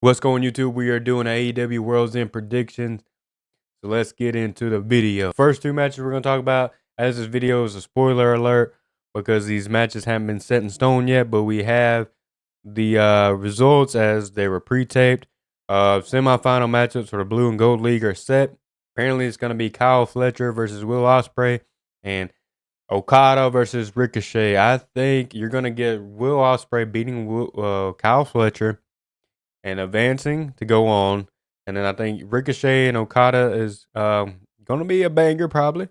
What's going YouTube? We are doing AEW World's End predictions. So let's get into the video. First two matches we're going to talk about, as this video is a spoiler alert because these matches haven't been set in stone yet, but we have the results as they were pre-taped. Semi-final matchups for the Blue and Gold League are set. Apparently it's going to be Kyle Fletcher versus Will Ospreay and Okada versus Ricochet. I think you're going to get Will Ospreay beating Kyle Fletcher and advancing to go on. And then I think Ricochet and Okada is going to be a banger probably.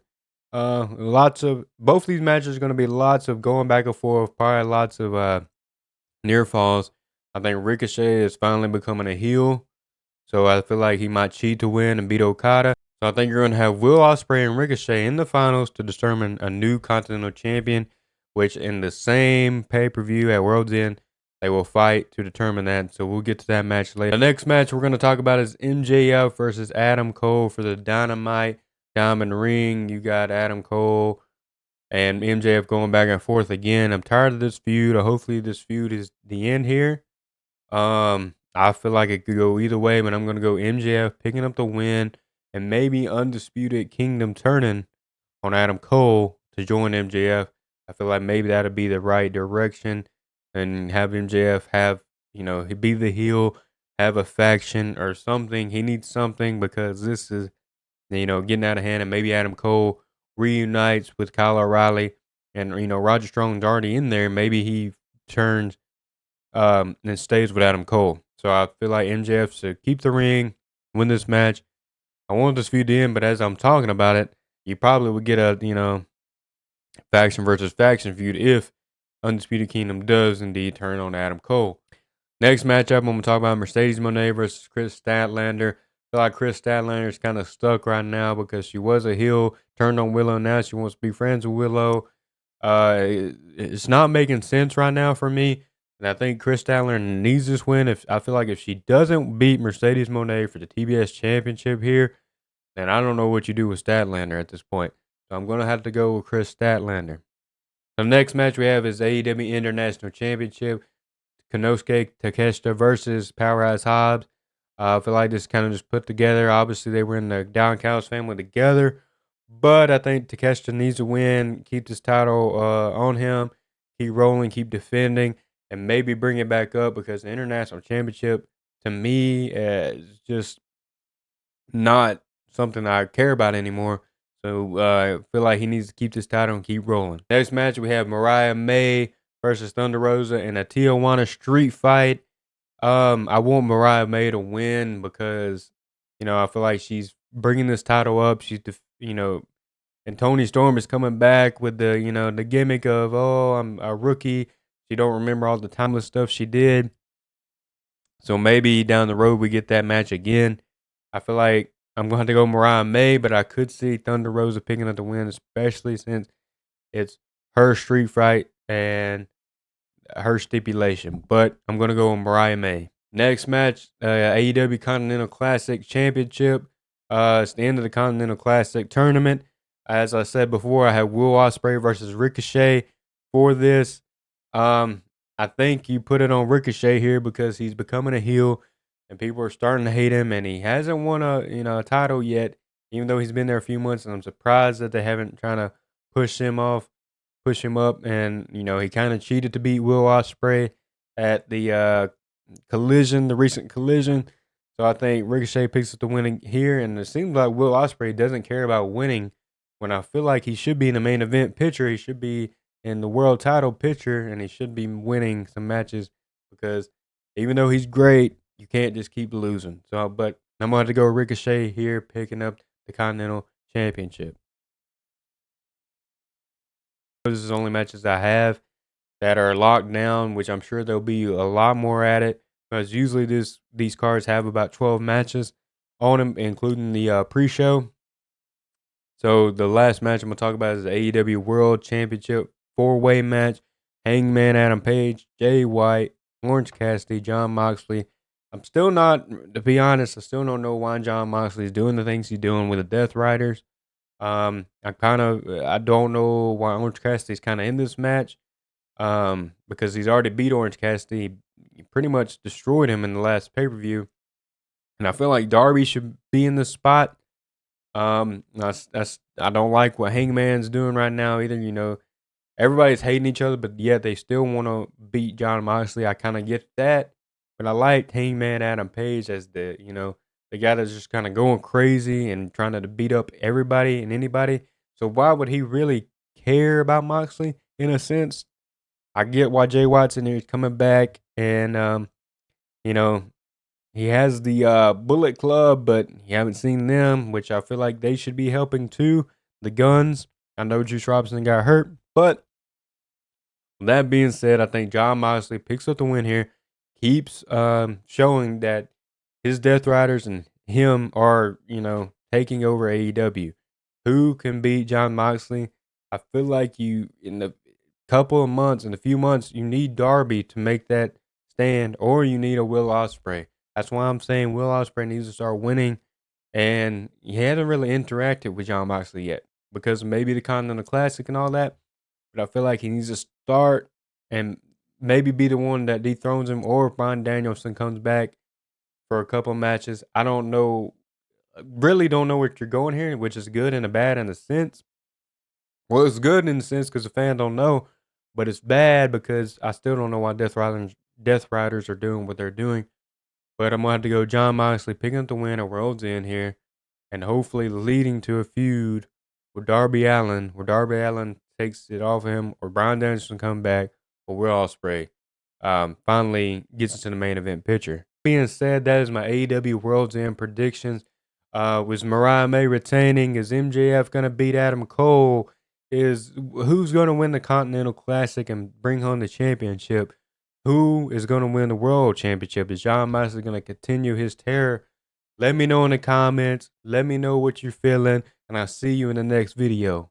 Lots of both these matches are going to be lots of going back and forth, probably lots of near falls. I think Ricochet is finally becoming a heel, so I feel like he might cheat to win and beat Okada. So I think you're going to have Will Ospreay and Ricochet in the finals to determine a new Continental Champion, which in the same pay-per-view at World's End, they will fight to determine that. So we'll get to that match later. The next match we're going to talk about is MJF versus Adam Cole for the Dynamite Diamond Ring. You got Adam Cole and MJF going back and forth again. I'm tired of this feud. Hopefully this feud is the end here. I feel like it could go either way, but I'm going to go MJF picking up the win and maybe Undisputed Kingdom turning on Adam Cole to join MJF. I feel like maybe that'll be the right direction and have MJF have, he be the heel, have a faction or something. He needs something because this is, getting out of hand, and maybe Adam Cole reunites with Kyle O'Reilly and, Roger Strong's already in there. Maybe he turns and stays with Adam Cole. So I feel like MJF should keep the ring, win this match. I want this feud to end, but as I'm talking about it, you probably would get a, faction versus faction feud if Undisputed Kingdom does indeed turn on Adam Cole. Next matchup, I'm going to talk about Mercedes Moné versus Chris Statlander. I feel like Chris Statlander is kind of stuck right now because she was a heel, turned on Willow, now she wants to be friends with Willow. It's not making sense right now for me. And I think Chris Statlander needs this win. I feel like if she doesn't beat Mercedes Moné for the TBS Championship here, then I don't know what you do with Statlander at this point. So I'm going to have to go with Chris Statlander. The next match we have is AEW International Championship. Konosuke Takeshita versus Powerhouse Hobbs. I feel like this kind of just put together. Obviously, they were in the Downcast family together. But I think Takeshita needs to win, keep this title on him, keep rolling, keep defending, and maybe bring it back up because the International Championship, to me, is just not something I care about anymore. So I feel like he needs to keep this title and keep rolling. Next match, we have Mariah May versus Thunder Rosa in a Tijuana street fight. I want Mariah May to win because, I feel like she's bringing this title up. She's, and Toni Storm is coming back with the gimmick of, oh, I'm a rookie. She don't remember all the timeless stuff she did. So maybe down the road we get that match again. I feel like I'm going to have to go Mariah May, but I could see Thunder Rosa picking up the win, especially since it's her street fight and her stipulation. But I'm going to go with Mariah May. Next match, AEW Continental Classic Championship. It's the end of the Continental Classic Tournament. As I said before, I have Will Ospreay versus Ricochet for this. I think you put it on Ricochet here because he's becoming a heel and people are starting to hate him, and he hasn't won a title yet, even though he's been there a few months, and I'm surprised that they haven't trying to push him up, and he kind of cheated to beat Will Ospreay at the the recent collision. So I think Ricochet picks up the win here, and it seems like Will Ospreay doesn't care about winning when I feel like he should be in the main event picture. He should be in the world title picture, and he should be winning some matches because even though he's great, you can't just keep losing. So, but I'm going to have to go Ricochet here, picking up the Continental Championship. This is the only matches I have that are locked down, which I'm sure there'll be a lot more at it because usually these cards have about 12 matches on them, including the pre-show. So the last match I'm going to talk about is the AEW World Championship 4-way match. Hangman Adam Page, Jay White, Orange Cassidy, Jon Moxley. I'm still not, to be honest, I still don't know why Jon Moxley is doing the things he's doing with the Death Riders. I don't know why Orange Cassidy's kind of in this match. Because he's already beat Orange Cassidy he pretty much destroyed him in the last pay-per-view. And I feel like Darby should be in the spot. That's I don't like what Hangman's doing right now either. You know, everybody's hating each other, but yet they still want to beat John Moxley. I kind of get that, but I like Hangman Adam Page as the guy that's just kind of going crazy and trying to beat up everybody and anybody. So why would he really care about Moxley in a sense? I get why Jay Watson is coming back, and you know, he has the Bullet Club, but you haven't seen them, which I feel like they should be helping too. The Guns. I know Juice Robinson got hurt, but with that being said, I think John Moxley picks up the win here, keeps showing that his Death Riders and him are, taking over AEW. Who can beat John Moxley? I feel like in a few months, you need Darby to make that stand, or you need a Will Ospreay. That's why I'm saying Will Ospreay needs to start winning, and he hasn't really interacted with John Moxley yet because maybe the Continental Classic and all that. But I feel like he needs to start and maybe be the one that dethrones him, or if Bryan Danielson comes back for a couple matches. I don't know, really don't know what you're going here, which is good and a bad in a sense. Well, it's good in the sense because the fan don't know, but it's bad because I still don't know why Death Riders are doing what they're doing. But I'm gonna have to go John Moxley picking up the win at World's End here, and hopefully leading to a feud with Darby Allin, where Darby Allin takes it off of him, or Bryan Danielson come back, or Will Ospreay finally gets into the main event picture. Being said, that is my AEW World's End predictions. Was Mariah May retaining? Is MJF gonna beat Adam Cole? Who's gonna win the Continental Classic and bring home the championship? Who is gonna win the World Championship? Is John Moxley gonna continue his terror? Let me know in the comments. Let me know what you're feeling, and I'll see you in the next video.